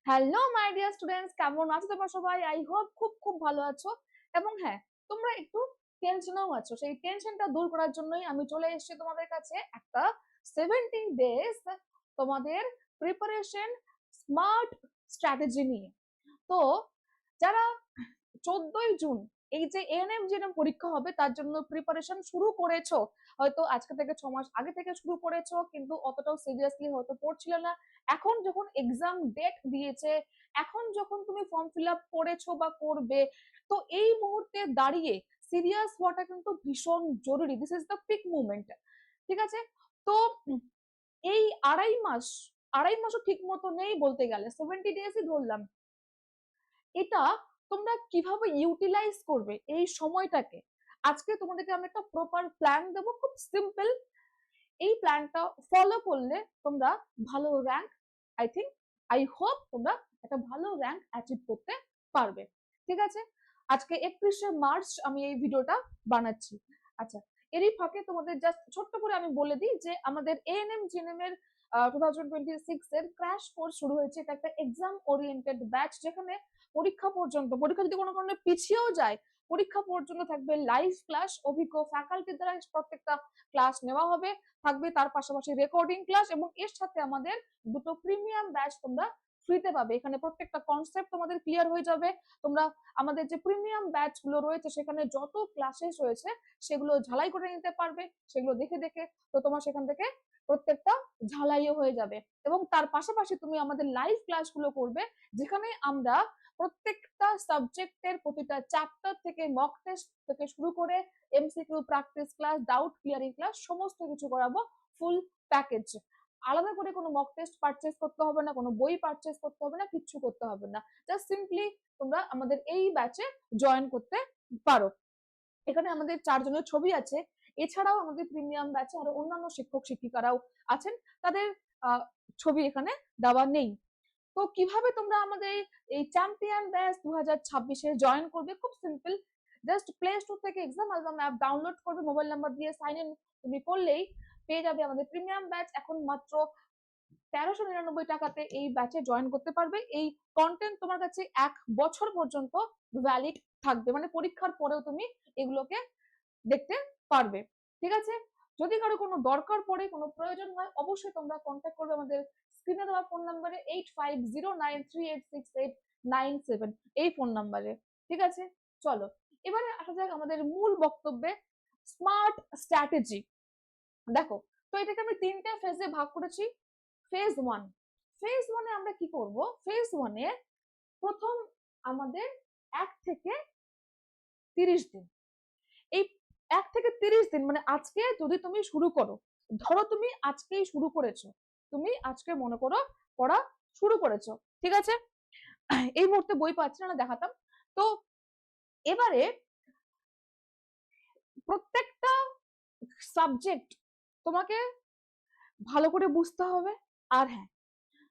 Hello my dear students, কেমন আছো তোমরা সবাই? আই হোপ খুব খুব ভালো আছো। এবং হ্যাঁ, তোমরা একটু টেনশনেও আছো। সেই টেনশনটা দূর করার জন্যই আমি চলে এসেছি তোমাদের কাছে একটা 17 ডেজ তোমাদের প্রিপারেশন স্মার্ট স্ট্র্যাটেজি নিয়ে। তো যারা 14ই জুন এই যে এএনএম জিএনএম পরীক্ষা হবে তার জন্য প্রিপারেশন শুরু করেছো, হয়তো আজকে থেকে 6 মাস আগে থেকে শুরু করেছো, কিন্তু অতটাও সিরিয়াসলি হয়তো পড়ছিল না। এখন যখন এক্সাম ডেট দিয়েছে, এখন যখন তুমি ফর্ম ফিল আপ করেছো বা করবে, তো এই মুহূর্তে দাঁড়িয়ে সিরিয়াস হওয়াটা কিন্তু ভীষণ জরুরি। This is the peak movement. ঠিক আছে? তো এই আড়াই মাসও ঠিক মতো নেই বলতে গেলে, 70 ডেজই ধরলাম। এটা তোমরা কিভাবে ইউটিলাইজ করবে এই সময়টাকে, আজকে তোমাদেরকে আমি একটা প্রপার প্ল্যান দেবো, খুব সিম্পল। এই প্ল্যানটা ফলো করলে তোমরা ভালো র্যাঙ্ক, আই হোপ তোমরা একটা ভালো র্যাঙ্ক অ্যাচিভ করতে পারবে। ঠিক আছে? আজকে 31শে মার্চ আমি এই ভিডিওটা বানাচ্ছি। আচ্ছা, এরই ফাঁকে তোমাদের জাস্ট ছোট্ট করে আমি বলে দিই যে আমাদের এএনএম জিএনএম এর 2026 এর ক্র্যাশ কোর্স শুরু হয়েছে। এটা একটা এক্সাম ওরিয়েন্টেড ব্যাচ, যেখানে পরীক্ষা যদি কোনো কারণে পিছিয়েও যায়, পরীক্ষা পর্যন্ত থাকবে লাইভ ক্লাস, অভিজ্ঞ ফ্যাকাল্টির দ্বারা প্রত্যেকটা ক্লাস নেওয়া হবে। থাকবে তার পাশাপাশি রেকর্ডিং ক্লাস, এবং এর সাথে আমাদের দুটো প্রিমিয়াম ব্যাচ তোমরা ফ্রিতে পাবে। এখানে প্রত্যেকটা কনসেপ্ট তোমাদের ক্লিয়ার হয়ে যাবে। তোমরা আমাদের যে প্রিমিয়াম ব্যাচ গুলো রয়েছে সেখানে যত ক্লাসেস রয়েছে সেগুলো ঝালাই করে নিতে পারবে, সেগুলো দেখে দেখে। তো তোমার সেখান থেকে প্রত্যেকটা ঝালাইও হয়ে যাবে। এবং তার পাশাপাশি তুমি আমাদের লাইভ ক্লাসগুলো করবে, যেখানে আমরা প্রত্যেকটা সাবজেক্টের প্রতিটা চ্যাপ্টার থেকে মক টেস্ট থেকে শুরু করে MCQ practice class, doubt clearing class, সমস্ত কিছু করাবো ফুল প্যাকেজ। আলাদা করে কোনো মক টেস্ট পারচেস করতে হবে না, কোনো বই পারচেস করতে হবে না, কিচ্ছু করতে হবে না। জাস্ট সিম্পলি তোমরা আমাদের এই ব্যাচে জয়েন করতে পারো। এখানে আমাদের 4 জনের ছবি আছে। এছাড়াও আমাদের প্রিমিয়াম ব্যাচে আরো অন্যান্য শিক্ষক শিক্ষিকারাও আছেন, তাদের ছবি এখানে দেওয়া নেই। তো কিভাবে তোমরা আমাদের এই চ্যাম্পিয়ন ব্যাচ 2026-এ জয়েন করবে? খুব সিম্পল। জাস্ট প্লে স্টোর থেকে এক্সাম অ্যালবাম অ্যাপ ডাউনলোড করবে, মোবাইল নাম্বার দিয়ে সাইন ইন তুমি করলেই পেয়ে যাবে আমাদের প্রিমিয়াম ব্যাচ। এখন মাত্র 1399 টাকাতে এই ব্যাচে জয়েন করতে পারবে। এই কন্টেন্ট তোমার কাছে 1 বছর পর্যন্ত ভ্যালিড থাকবে, মানে পরীক্ষার পরেও তুমি এগুলোকে দেখতে পারবে। ঠিক আছে? যদি কারো কোনো দরকার পড়ে, কোনো প্রয়োজন হয়, অবশ্যই তোমরা কন্ট্যাক্ট করবে আমাদের স্ক্রিনে দেওয়া ফোন নাম্বারে 8509386897 এই ফোন নাম্বারে। ঠিক আছে? চলো এবারে আসা যাক আমাদের মূল বক্তব্যে, স্মার্ট স্ট্র্যাটেজি। দেখো, তো এটাকে আমি 3টে ফেজে ভাগ করেছি। ফেজ ওয়ানে আমরা কি করব? ফেজ 1-এ প্রথম আমাদের 1 থেকে 30 দিন, এই 1 থেকে 30 দিন মানে আজকে যদি তুমি শুরু করো, ধরো তুমি আজকেই শুরু করেছো, তুমি আজকে মনে করো পড়া শুরু করেছো। ঠিক আছে? এই মুহূর্তে বই পাচ্ছি না, দেখাতাম। তো এবারে প্রত্যেকটা সাবজেক্ট তোমাকে ভালো করে বুঝতে হবে। আর হ্যাঁ,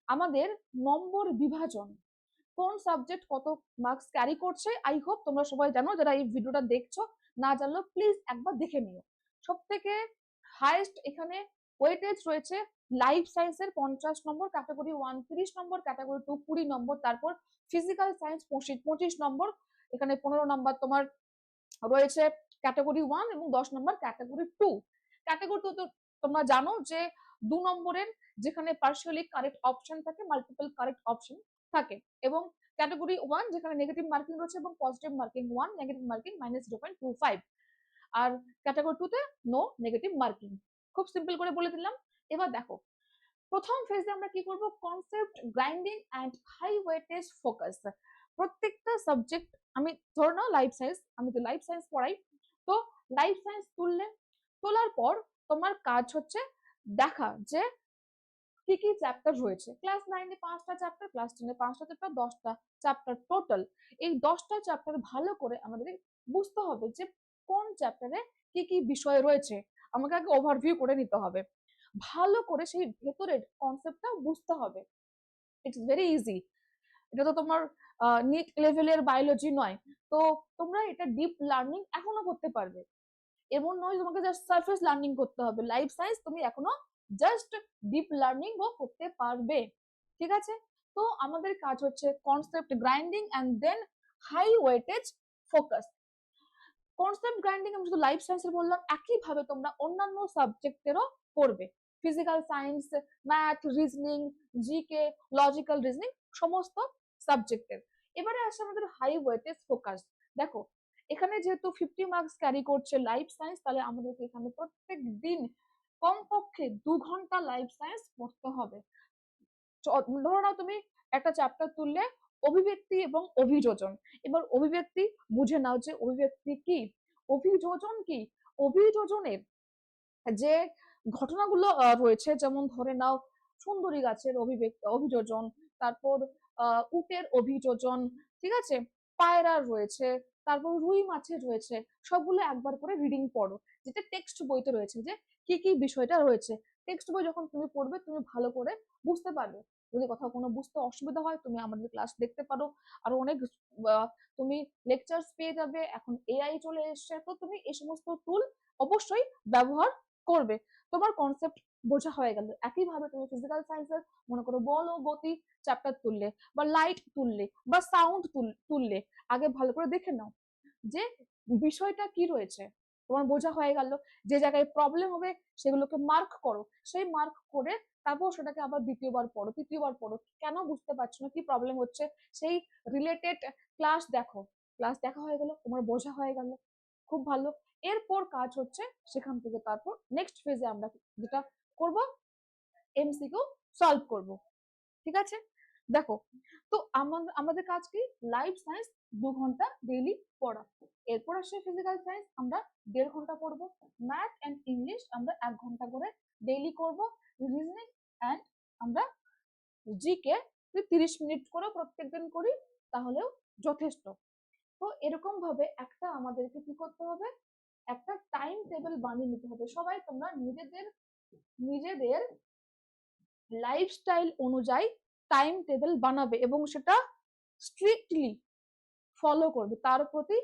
আমাদের নম্বর বিভাজন, কোন সাবজেক্ট কত মার্কস ক্যারি করছে, আই হোপ তোমরা সবাই জানো। যারা এই ভিডিওটা দেখছো, না জানলেও প্লিজ একবার দেখে নিও। সব থেকে হাইয়েস্ট এখানে ওয়েটেজ রয়েছে লাইফ সায়েন্সের 50 নম্বর, ক্যাটাগরি 1 30 নম্বর, ক্যাটাগরি 2 20 নম্বর, তারপর ফিজিক্যাল সায়েন্স 25 নম্বর। এখানে 15 নম্বর তোমার রয়েছে ক্যাটাগরি 1 এবং 10 নম্বর ক্যাটাগরি 2। ক্যাটাগরি 2 তো তোমরা জানো যে 2 নম্বরের, যেখানে পার্শিয়ালি কারেক্ট অপশন থাকে, মাল্টিপল কারেক্ট অপশন থাকে। এবং ক্যাটাগরি 1 যেখানে নেগেটিভ মার্কিং রয়েছে এবং পজিটিভ মার্কিং 1, নেগেটিভ মার্কিং -0.25। আর ক্যাটাগরি 2 তে নো নেগেটিভ মার্কিং। খুব সিম্পল করে বলে দিলাম। এবার দেখো, প্রথম ফেজে আমরা কি করব? Concept grinding and high weightage focus. প্রত্যেকটা সাবজেক্ট, আমি ধরে নাও লাইফ সায়েন্স, আমি তো লাইফ সায়েন্স পড়াই। তো লাইফ সায়েন্স তোলার পর তোমার কাজ হচ্ছে দেখা যে কি কি চ্যাপ্টার রয়েছে। ক্লাস 9-এ 5টা চ্যাপ্টার, ক্লাস 10-এ 5টা চ্যাপ্টার, 10টা চ্যাপ্টার টোটাল। এই 10টা চ্যাপ্টার ভালো করে আমাদের বুঝতে হবে যে কোন চ্যাপ্টারে কি কি বিষয় রয়েছে। আমাকে আগে ওভারভিউ করে নিতে হবে, ভালো করে সেই ভেতরের কনসেপ্টটা বুঝতে হবে। It's very easy. এটা তো তোমার নিট লেভেলের বায়োলজি নয়। তো তোমরা এটা ডিপ লার্নিং এখনো করতে পারবে, এমন নয় তোমাকে জাস্ট সারফেস লার্নিং করতে হবে। লাইফ সায়েন্স তুমি এখনো জাস্ট ডিপ লার্নিং ও করতে পারবে। ঠিক আছে? তো আমাদের কাজ হচ্ছে concept grinding and then high weightage focus. Concept grinding আমি শুধু লাইফ সায়েন্সের বললাম, একইভাবে তোমরা অন্যান্য সাবজেক্টেরও করবে, physical science, math, reasoning, GK, logical reasoning, সমস্ত সাবজেক্টের। এবারে আসে আমাদের হাই ওয়েটেজ ফোকাস। দেখো এখানে যেহেতু 50 মার্কস ক্যারি করছে লাইফ সায়েন্স, তাহলে আমাদেরকে এখানে প্রত্যেক দিন কমপক্ষে 2 ঘন্টা লাইফ সায়েন্স পড়তে হবে। ধরো নাও তুমি একটা চ্যাপ্টার তুললে অভিব্যক্তি এবং অভিযোজন। এবার অভিব্যক্তি বুঝে নাও যে অভিব্যক্তি কি, অভিযোজন কি। অভিযোজনের যে ঘটনাগুলো রয়েছে, যেমন ধরে নাও সুন্দরী গাছের অভিযোজন, তারপর উটের অভিযোজন, ঠিক আছে, পায়রার রয়েছে, তারপর রুই মাছের রয়েছে, সবগুলো একবার করে রিডিং পড়ো, যেটা টেক্সট বইতে রয়েছে যে কি কি বিষয়টা রয়েছে। টেক্সট বই যখন তুমি পড়বে তুমি ভালো করে বুঝতে পারবে। যদি কোথাও কোনো বুঝতে অসুবিধা হয় তুমি আমাদের ক্লাস দেখতে পারো, আরো অনেক তুমি লেকচার্স পেয়ে যাবে। এখন এআই চলে এসছে, তো তুমি এই সমস্ত টুল অবশ্যই ব্যবহার করবে। তোমার কনসেপ্ট বোঝা হয়ে গেল। একইভাবে তুমি ফিজিক্যাল সায়েন্সের মনে করো বল ও গতি চ্যাপ্টার তুললে বা লাইট তুললে বা সাউন্ড তুললে, আগে ভালো করে দেখে নাও যে বিষয়টা কি রয়েছে, তোমার বোঝা হয়ে গেল। যে জায়গায় প্রবলেম হবে সেগুলোকে মার্ক করো, সেই মার্ক করে তারপর সেটাকে আবার দ্বিতীয়বার পড়ো, তৃতীয়বার পড়ো, কেন বুঝতে পারছো না, কি প্রবলেম হচ্ছে, সেই রিলেটেড ক্লাস দেখো। ক্লাস দেখা হয়ে গেল, তোমার বোঝা হয়ে গেল, খুব ভালো। এরপর কাজ হচ্ছে সেখান থেকে তারপর নেক্সট ফেজে আমরা যেটা করব, এমসিকিউ সলভ করব, ঠিক আছে। দেখো তো আমাদের কাজ কি, লাইফ সায়েন্স 2 ঘন্টা ডেইলি পড়া। এরপর আসে ফিজিক্যাল সায়েন্স, আমরা 1.5 ঘন্টা পড়বো। ম্যাথ এন্ড ইংলিশ আমরা 1 ঘন্টা করে ডেইলি করব। রিজনিং এন্ড আমরা জিকে 30 মিনিট করে প্রত্যেকদিন করি, তাহলেও যথেষ্ট। তো এরকম ভাবে একটা আমাদেরকে কি করতে হবে, একটা টাইম টেবিল বানিয়ে নিতে হবে। সবাই তোমরা নিজেদের নিজেদের লাইফস্টাইল অনুযায়ী টাইম টেবিল বানাবে এবং সেটা স্ট্রিক্টলি ফলো করবে, তার প্রতি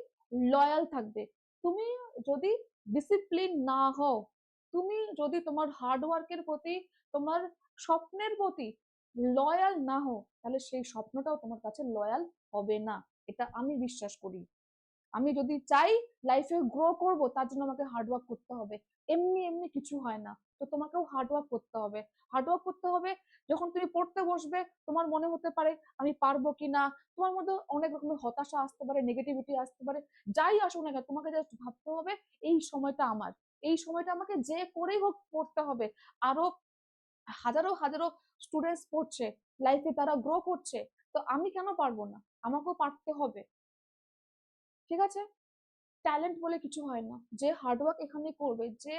লয়াল থাকবে। তুমি যদি ডিসিপ্লিন না হও, তুমি যদি তোমার হার্ডওয়ার্কের প্রতি, তোমার স্বপ্নের প্রতি লয়াল না হও, তাহলে সেই স্বপ্নটাও তোমার কাছে লয়াল হবে না, এটা আমি বিশ্বাস করি। আমি যদি চাই লাইফে গ্রো করব, তার জন্য আমাকে হার্ডওয়ার্ক করতে হবে। এমনি এমনি কিছু হয় না, তো তোমাকেও হার্ডওয়ার্ক করতে হবে। হার্ডওয়ার্ক করতে হবে। যখন তুমি পড়তে বসবে তোমার মনে হতে পারে আমি পারবো কিনা, তোমার মধ্যে অনেক রকমের হতাশা আসতে পারে, নেগেটিভিটি আসতে পারে, যাই আসুক না কেন তোমাকে জাস্ট ভাবতে হবে এই সময়টা আমার, এই সময়টা আমাকে যে করেই হোক পড়তে হবে। আরো হাজারো হাজারো স্টুডেন্টস পড়ছে, লাইফে তারা গ্রো করছে, তো আমি কেন পারবো না, আমাকেও পারতে হবে, ঠিক আছে। ট্যালেন্ট বলে কিছু হয় না, যে হার্ডওয়ার্ক এখানে করবে, যে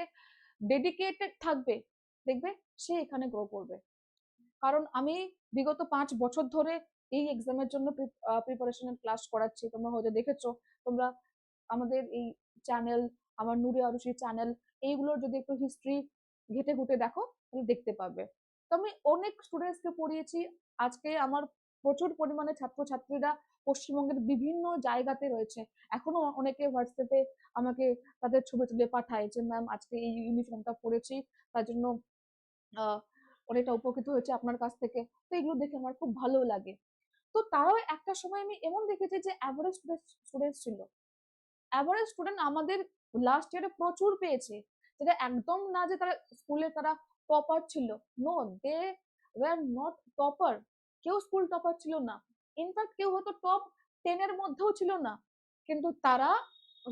ডেডিকেটেড থাকবে, দেখবে সে এখানে গ্রো করবে। কারণ আমি বিগত 5 বছর ধরে এই এক্সামের জন্য প্রিপারেশনের ক্লাস করাচ্ছি, তোমরা হয়তো দেখেছো। তোমরা আমাদের এই চ্যানেল, আমার নূরে আরুষি চ্যানেল, এইগুলোর যদি একটু হিস্ট্রি ঘেটে ঘুটে দেখো তাহলে দেখতে পাবে। তো আমি অনেক স্টুডেন্টসকে পড়িয়েছি। আজকে আমার প্রচুর পরিমাণে ছাত্রছাত্রীরা পশ্চিমবঙ্গের বিভিন্ন জায়গাতে রয়েছে। এখনো অনেকে হোয়াটসঅ্যাপে আমাকে তাদের ছবি তুলে পাঠায় যে ম্যাম আজকে এই ইউনিফর্মটা পরেছি, তার জন্য অনেকটা উপকৃত হয়েছে আপনার কাছ থেকে। তো এগুলো দেখে আমার খুব ভালো লাগে। তো তারাও একটা সময় আমি এমন দেখেছি যে অ্যাভারেজ স্টুডেন্ট ছিল, অ্যাভারেজ স্টুডেন্ট আমাদের লাস্ট ইয়ারে প্রচুর পেয়েছে, যেটা একদম না যে তারা স্কুলে তারা টপার ছিল, no, they were not topper. কেউ স্কুল টপার ছিল না, ইনফ্যাক্ট কেউ হয়তো টপ 10 এর মধ্যেও ছিল না, কিন্তু তারা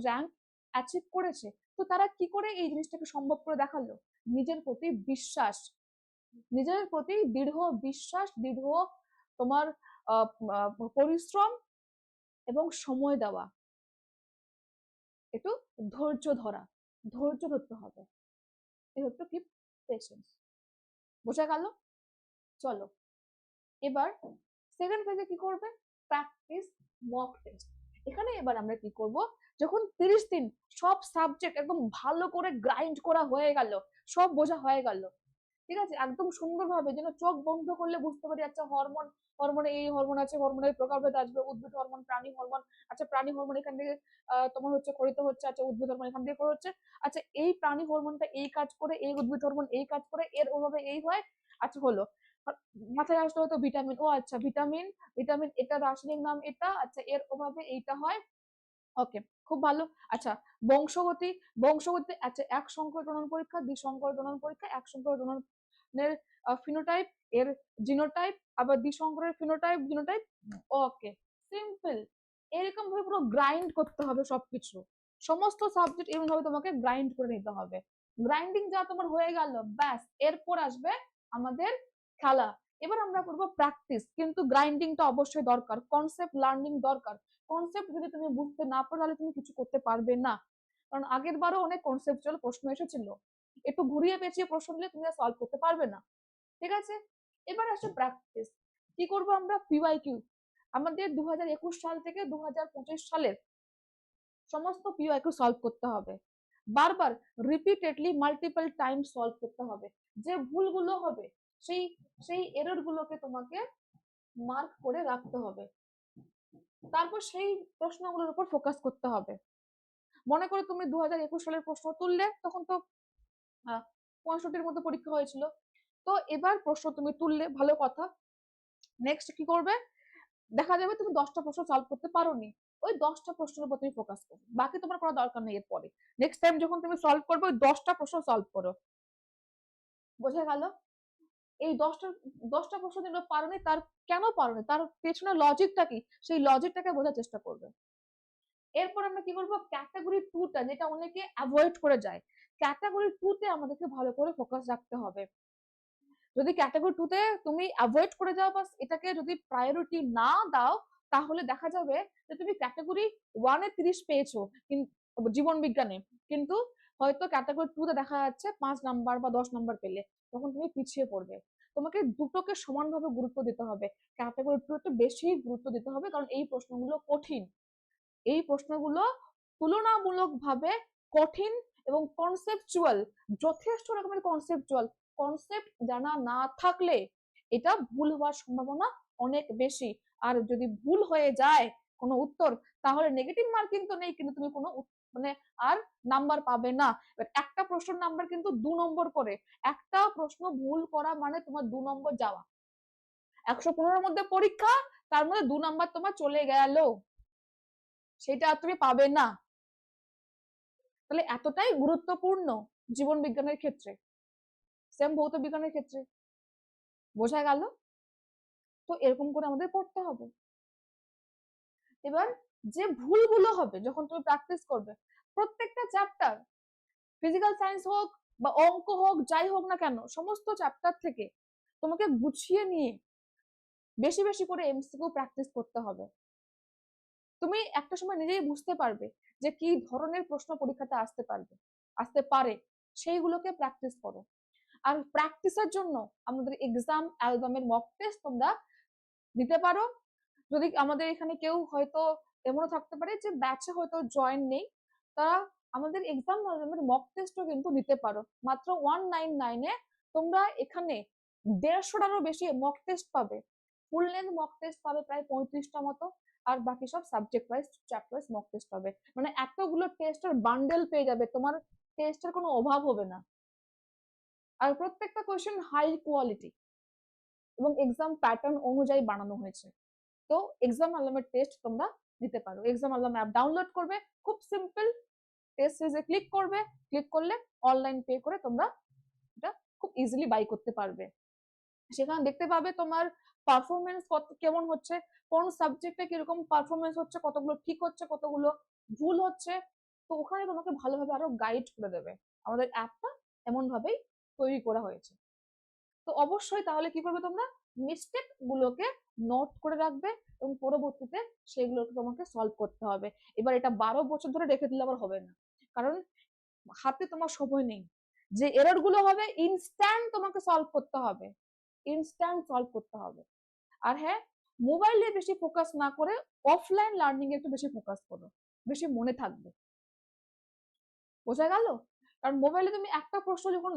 র্যাঙ্ক অ্যাচিভ করেছে। তো তারা কি করে এই জিনিসটাকে সম্ভব করে দেখালো, নিজের প্রতি বিশ্বাস, নিজের প্রতি দৃঢ় বিশ্বাস, দৃঢ় তোমার পরিশ্রম এবং সময় দেওয়া, একটু ধৈর্য ধরা, ধৈর্য ধরতে হবে, এই হচ্ছে কি পেশেন্স। বোঝা গেল? চলো এবার সেকেন্ড ফেজে কি করবে, প্র্যাকটিস মক টেস্ট। এখানে এবার আমরা কি করব, যখন 30 দিন সব সাবজেক্ট একদম ভালো করে গ্রাইন্ড করা হয়ে গেল, সব বোঝা হয়ে গেল, ঠিক আছে, একদম সুন্দরভাবে যেন চোখ বন্ধ করলে বুঝতে পারি আচ্ছা হরমোন, হরমোনে এই হরমোন আছে, হরমোনের প্রকারভেদ আসবে, উদ্ভিদ হরমোন, প্রাণী হরমোন, আচ্ছা প্রাণী হরমোন এখান থেকে তোমার হচ্ছে খরিত হচ্ছে, আচ্ছা উদ্ভিদ হরমোন এখান থেকে হচ্ছে, আচ্ছা এই প্রাণী হরমোনটা এই কাজ করে, এই উদ্ভিদ হরমোন এই কাজ করে, এর ওভাবে এই হয়, আচ্ছা হলো। মাথায় আসলে হয়তো ভিটামিন, ও আচ্ছা ভিটামিন, ভিটামিন এটা রাসায়নিক নাম এটা, আচ্ছা এর অভাবে এইটা হয়, ওকে খুব ভালো। আচ্ছা বংশগতি, বংশগতি আচ্ছা এক সংকর জনন পরীক্ষা, দ্বিসংকর জনন পরীক্ষা, এক সংকর জননের ফিনোটাইপ, এর জিনোটাইপ, আবার দ্বিসংকরের ফিনোটাইপ জিনোটাইপ, ওকে সিম্পল। এরকম ভাবে পুরো গ্রাইন্ড করতে হবে সবকিছু, সমস্ত সাবজেক্ট এমন ভাবে তোমাকে গ্রাইন্ড করে নিতে হবে। গ্রাইন্ডিং যা তোমার হয়ে গেল ব্যাস, এরপর আসবে আমাদের খেলা। এবার আমরা করবো প্র্যাকটিস, কিন্তু গ্রাইন্ডিংটা অবশ্যই দরকার, কনসেপ্ট লার্নিং দরকার। কনসেপ্ট যদি তুমি বুঝতে না পারো তাহলে তুমি কিছু করতে পারবে না, কারণ আগের বারও অনেক কনসেপচুয়াল প্রশ্ন এসেছিল, একটু ঘুরিয়ে পেঁচিয়ে প্রশ্ন দিলে তুমি সলভ করতে পারবে না, ঠিক আছে। এবার আসছে প্র্যাকটিস, কি করব আমরা, পিওয়াইকিউ। আমাদের 2021 সাল থেকে 2025 সালের সমস্ত পিওয়াইকিউ সলভ করতে হবে, বারবার রিপিটেডলি মাল্টিপল টাইম সলভ করতে হবে। যে ভুলগুলো হবে সেই সেই এরর গুলোকে তোমাকে মার্ক করে রাখতে হবে, তারপর সেই প্রশ্নগুলোর উপর ফোকাস করতে হবে। মনে করো তুমি 2021 সালের প্রশ্ন তুললে, তখন তো 65-র মতো পরীক্ষা হয়েছিল, তো এবার প্রশ্ন তুমি তুললে ভালো কথা, নেক্সট কি করবে, দেখা যাবে তুমি 10টা প্রশ্ন সলভ করতে পারোনি, ওই 10টা প্রশ্নের উপর তুমি ফোকাস করো, বাকি তোমার কোনো দরকার নেই। এরপরে নেক্সট টাইম যখন তুমি সলভ করবে ওই 10টা প্রশ্ন সলভ করো, বোঝা গেল। এই 10টা প্রশ্ন যেগুলো পারোনি, তার কেন পারোনি, তার পেছনে লজিকটা কি, সেই লজিকটাকে বোঝার চেষ্টা করবে। এরপর আমরা কি করবো, ক্যাটাগরি 2টা যেটা অনেকে অ্যাভয়েড করে যায়, ক্যাটাগরি 2তে আমাদেরকে ভালো করে ফোকাস রাখতে হবে। যদি ক্যাটাগরি 2তে তুমি অ্যাভয়েড করে যাও বা এটাকে যদি প্রায়োরিটি না দাও, তাহলে দেখা যাবে যে তুমি ক্যাটাগরি 1-এ 30 পেয়েছো জীবন বিজ্ঞানে, কিন্তু হয়তো ক্যাটাগরি 2তে দেখা যাচ্ছে 5 নাম্বার বা 10 নাম্বার পেলে, তখন তুমি পিছিয়ে পড়বে। তোমাকে দুটোকে সমানভাবে গুরুত্ব দিতে হবে, ক্যাটাগরি 2 একটু বেশি গুরুত্ব দিতে হবে, কারণ এই প্রশ্নগুলো কঠিন, এই প্রশ্নগুলো তুলনামূলকভাবে কঠিন এবং কনসেপচুয়াল, যথেষ্ট রকমের কনসেপচুয়াল। কনসেপ্ট জানা না থাকলে এটা ভুল হওয়ার সম্ভাবনা অনেক বেশি, আর যদি ভুল হয়ে যায় কোনো উত্তর, তাহলে নেগেটিভ মার্কিং তো নেই, কিন্তু তুমি কোনো মানে আর নাম্বার পাবে না। এবার একটা প্রশ্নের নাম্বার কিন্তু 2 নম্বর করে, একটা প্রশ্ন ভুল করা মানে তোমার 2 নম্বর যাওয়া। 115-র মধ্যে পরীক্ষা, তার মধ্যে 2 নাম্বার তোমার চলে গেল, সেটা আর তুমি পাবে না। তাহলে এতটাই গুরুত্বপূর্ণ জীবন বিজ্ঞানের ক্ষেত্রে, সেম ভৌত বিজ্ঞানের ক্ষেত্রে, বোঝা গেল। তো এরকম করে আমাদের পড়তে হবে। এবার যে ভুলগুলো হবে যখন তুমি প্র্যাকটিস করবে, প্রত্যেকটা চ্যাপ্টার, ফিজিক্যাল সায়েন্স হোক বা অঙ্ক হোক, যাই হোক না কেন, সমস্ত চ্যাপ্টার থেকে তোমাকে গুছিয়ে নিয়ে বেশি বেশি করে এমসিকিউ প্র্যাকটিস করতে হবে। তুমি একটা সময় নিজেই বুঝতে পারবে যে কি ধরনের প্রশ্ন পরীক্ষাতে আসতে পারে, সেইগুলোকে প্র্যাকটিস করো। আর প্র্যাকটিসের জন্য আমাদের এক্সাম অ্যালবামের মক টেস্ট তোমরা দিতে পারো। যদি আমাদের এখানে কেউ হয়তো এমনও থাকতে পারে যে ব্যাচে হয়তো জয়েন নেই, তারা আমাদের এক্সাম অ্যালবামের মক টেস্টও কিন্তু নিতে পারো। মাত্র 199-এ তোমরা এখানে 150টারও বেশি মক টেস্ট পাবে, ফুল লেন্থ মক টেস্ট পাবে প্রায় 35টা মতো, আর বাকি সব subject wise chapter wise mock test পাবে। মানে এতগুলো টেস্টের বান্ডেল পেয়ে যাবে, তোমার টেস্টের কোনো অভাব হবে না। আর প্রত্যেকটা কোয়েশ্চেন হাই কোয়ালিটি এবং এক্সাম প্যাটার্ন অনুযায়ী বানানো হয়েছে। তো এক্সাম অ্যালবামের টেস্ট তোমরা দিতে পারো। এক্সাম অ্যালবাম অ্যাপ ডাউনলোড করবে, খুব সিম্পল, টেস্ট সিরিজে ক্লিক করবে, ক্লিক করলে অনলাইন পে করে তোমরা এটা খুব ইজিলি বাই করতে পারবে। সেখানে দেখতে পাবে তোমার পারফরমেন্স কত কেমন হচ্ছে, কোন সাবজেক্টে কিরকম পারফরমেন্স হচ্ছে, কতগুলো ঠিক হচ্ছে, কতগুলো ভুল হচ্ছে। তো ওখানে তোমাকে ভালোভাবে আরো গাইড করে দেবে। আমাদের অ্যাপটা এমন ভাবেই তৈরি করা হয়েছে। তো অবশ্যই তাহলে কি করবে, তোমরা মিস্টেক গুলোকে নোট করে রাখবে এবং পরবর্তীতে সেগুলোকে তোমাকে সলভ করতে হবে। এবার এটা 12 বছর ধরে রেখে দিলে আবার হবে না, কারণ হাতে তোমার সময় নেই। যে এরর গুলো হবে ইনস্ট্যান্ট তোমাকে সলভ করতে হবে, ইনস্ট্যান্ট সলভ করতে হবে। আর হ্যাঁ, মোবাইলে বেশি ফোকাস না করে অফলাইন লার্নিং এ একটু বেশি ফোকাস করো, বেশি মনে থাকবে। বোঝা গেল। কারণ মোবাইলে তুমি একটা প্রশ্ন যখন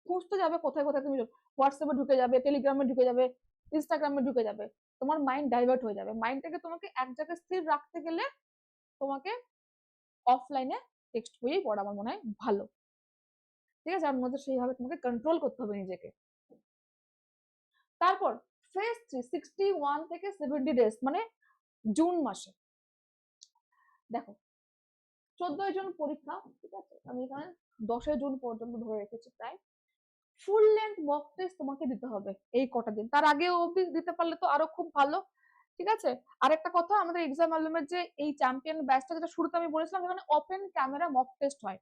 খুঁজতে যাবে, কোথায় কোথায় তুমি হোয়াটসঅ্যাপে ঢুকে যাবে, টেলিগ্রামে ঢুকে যাবে, ইনস্টাগ্রামে ঢুকে যাবে, তোমার মাইন্ড ডাইভার্ট হয়ে যাবে। মাইন্ডটাকে তোমাকে এক জায়গায় স্থির রাখতে গেলে তোমাকে অফলাইনে টেক্সট বইয়েই পড়া আমার মনে হয় ভালো, ঠিক আছে। আর মধ্যে সেইভাবে তোমাকে কন্ট্রোল করতে হবে নিজেকে। তারপর ফেজ 3 61 থেকে 70 ডেজ, মানে জুন মাসে। দেখো 14 জন পরীক্ষা, ঠিক আছে, আমি এখানে 10 জুন পর্যন্ত ধরে রেখেছি প্রায়। ফুল লেন্থ মক টেস্ট তোমাকে দিতে হবে এই কটা দিন, তার আগে অবধি দিতে পারলে তো আরো খুব ভালো, ঠিক আছে। আরেকটা কথা, আমাদের এক্সাম অ্যালবামের যে এই চ্যাম্পিয়ন ব্যাচটা, যেটা শুরুতে আমি বলেছিলাম, এখানে ওপেন ক্যামেরা মক টেস্ট হয়।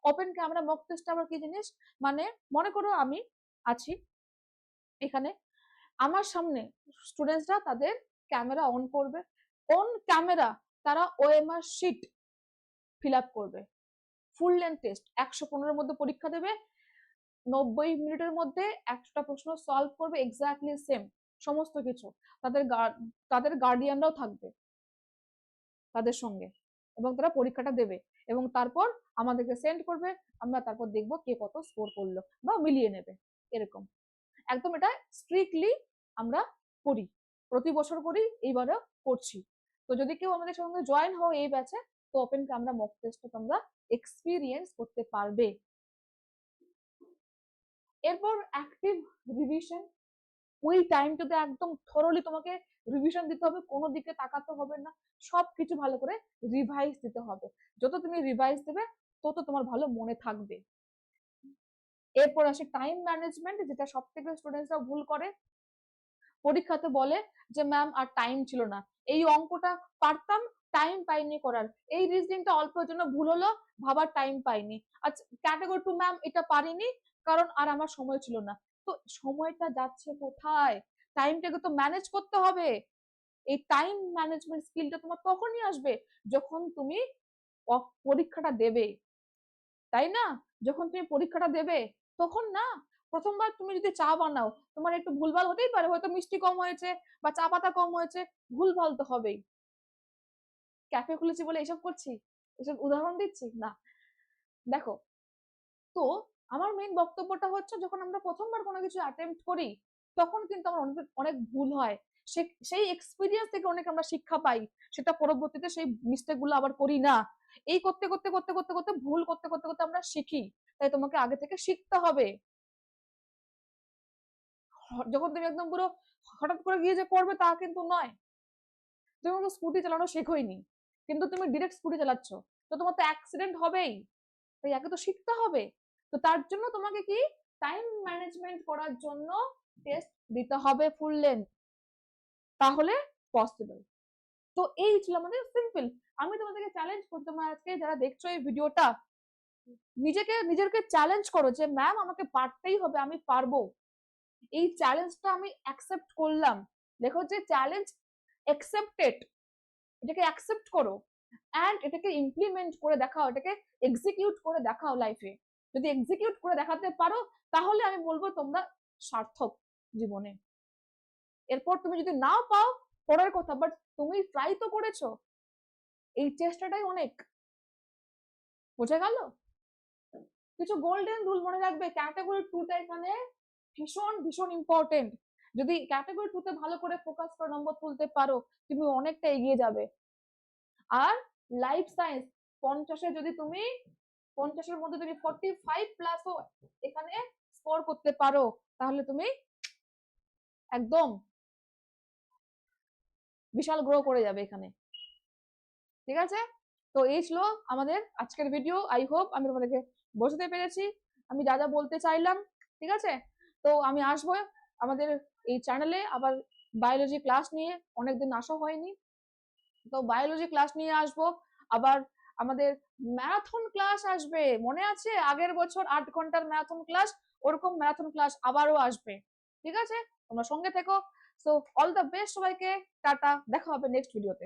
ওপেন ক্যামেরা মক টেস্ট আবার কি জিনিস, মানে মনে করো আমি আছি এখানে, আমার সামনে স্টুডেন্টসরা তাদের ক্যামেরা অন করবে, অন ক্যামেরা তারা ওএমআর শিট ফিল আপ করবে। ফুল লেন্থ টেস্ট 115 মধ্যে পরীক্ষা দেবে, 90 মিনিটের মধ্যে 100টা প্রশ্ন সলভ করবে, এক্স্যাক্টলি সেম সমস্ত কিছু। তাদের গার্ডিয়ানরাও থাকবে তাদের সঙ্গে, এবং তারা পরীক্ষাটা দেবে, এবং তারপর আমাদেরকে সেন্ড করবে, আমরা তারপর দেখবো কে কত স্কোর করলো বা মিলিয়ে নেবে, এরকম। একদম এটা স্ট্রিক্টলি আমরা করি, প্রতি বছর করি, এইবারও করছি। তো যদি কেউ আমাদের সঙ্গে জয়েন হও এই ব্যাচে, তো ওপেন ক্যামেরা মক টেস্টটা তোমরা এক্সপিরিয়েন্স করতে পারবে। এরপর অ্যাক্টিভ রিভিশন, ওই টাইমটাতে একদম থরলি তোমাকে রিভিশন দিতে হবে, কোনো দিকে তাকাতে হবে না, সবকিছু ভালো করে রিভাইজ দিতে হবে। যত তুমি রিভাইজ দেবে তত তোমার ভালো মনে থাকবে। এরপর আসে টাইম ম্যানেজমেন্ট, যেটা সব থেকে স্টুডেন্টসরা ভুল করে। পরীক্ষাতে বলে যে ম্যাম আর টাইম ছিল না, এই অঙ্কটা পারতাম, টাইম পাইনি করার, এই রিজনিংটা অল্পের জন্য ভুল হলো, ভাবার টাইম পাইনি, আচ্ছা ক্যাটাগরি 2 ম্যাম এটা পারিনি কারণ আর আমার সময় ছিল না। তো সময়টা যাচ্ছে কোথায়, টাইমটাকে তো ম্যানেজ করতে হবে। এই টাইম ম্যানেজমেন্ট স্কিলটা তোমার তখনই আসবে যখন তুমি পরীক্ষাটা দেবে, তাই না? যখন তুমি পরীক্ষাটা দেবে তখন না, প্রথমবার তুমি যদি চা বানাও, তোমার একটু ভুলভাল হতেই পারে, হয়তো মিষ্টি কম হয়েছে বা চা পাতা কম হয়েছে, ভুলভাল তো হবেই। ক্যাফে খুলেছি বলে এসব করছি, এসব উদাহরণ দিচ্ছি না। দেখো, তো আমার মেইন বক্তব্যটা হচ্ছে, যখন আমরা প্রথমবার কোনো কিছু অ্যাটেম্প্ট করি তখন কিন্তু আমার অনেক অনেক ভুল হয়, সেই এক্সপিরিয়েন্স থেকে অনেক আমরা শিক্ষা পাই, সেটা পরবর্তীতে সেই মিস্টেক গুলো আবার করি না। এই করতে করতে করতে করতে করতে ভুল করতে করতে করতে আমরা শিখি, তাই তোমাকে আগে থেকে শিখতে হবে। যখন তুমি একদম পুরো হঠাৎ করে গিয়ে যে করবে তা কিন্তু নয়। তুমি তো স্কুটি চালানো শেখোইনি, কিন্তু তুমি ডিরেক্ট স্কুটি চালাচ্ছ, তো তোমার তো অ্যাক্সিডেন্ট হবেই, তাই আগে তো শিখতে হবে। তো তার জন্য তোমাকে কি টাইম ম্যানেজমেন্ট করার জন্য টেস্ট দিতে হবে ফুল লেন্থ, তাহলে পসিবল। তো এই ছিল আমাদের সিম্পল। আমি তোমাদেরকে চ্যালেঞ্জ করতে, তোমরা আজকে যারা দেখছো এই ভিডিওটা, নিজেকে চ্যালেঞ্জ করো যে ম্যাম আমাকে পারতেই হবে, আমি পারবো। এই চ্যালেঞ্জটা আমি অ্যাকসেপ্ট করলাম। দেখো যে চ্যালেঞ্জ অ্যাকসেপ্টেড, এটাকে অ্যাকসেপ্ট করো অ্যান্ড এটাকে ইমপ্লিমেন্ট করে দেখাও, এটাকে এক্সিকিউট করে দেখাও লাইফে। যদি এক্সিকিউট করে দেখাতে পারো তাহলে আমি বলবো তোমরা সার্থক জীবনে। এরপর তুমি যদি নাও পাও পরের কথা, বাট তুমি ট্রাই তো করেছো, এই চেষ্টাটাই অনেক। বোঝা গেল? কিছু গোল্ডেন রুল মনে রাখবে, ক্যাটাগরি 2টা এখানে ভীষণ ভীষণ ইম্পর্টেন্ট। যদি ক্যাটাগরি 2তে ভালো করে ফোকাস করে নম্বর তুলতে পারো, তুমি অনেকটা এগিয়ে যাবে। আর লাইফ সায়েন্স 50-এ যদি তুমি 50-এর মধ্যে তুমি 45 প্লাসও এখানে স্কোর করতে পারো, তাহলে তুমি একদম বিশাল গ্রো করে যাবে এখানে, ঠিক আছে। তো এই ছিল আমাদের আজকের ভিডিও, আই হোপ আমি তোমাদেরকে বোঝাতে পেরেছি আমি যা যা বলতে চাইলাম, ঠিক আছে। তো আমি আসবো আমাদের এই চ্যানেলে আবার বায়োলজি ক্লাস নিয়ে, অনেকদিন আসা হয়নি, তো বায়োলজি ক্লাস নিয়ে আসবো। আবার আমাদের ম্যারাথন ক্লাস আসবে, মনে আছে আগের বছর 8 ঘন্টার ম্যারাথন ক্লাস, ওরকম ম্যারাথন ক্লাস আবারও আসবে, ঠিক আছে। তোমরা সঙ্গে থেকো। সো অল দ্য বেস্ট সবাইকে, টাটা, দেখা হবে নেক্সট ভিডিওতে।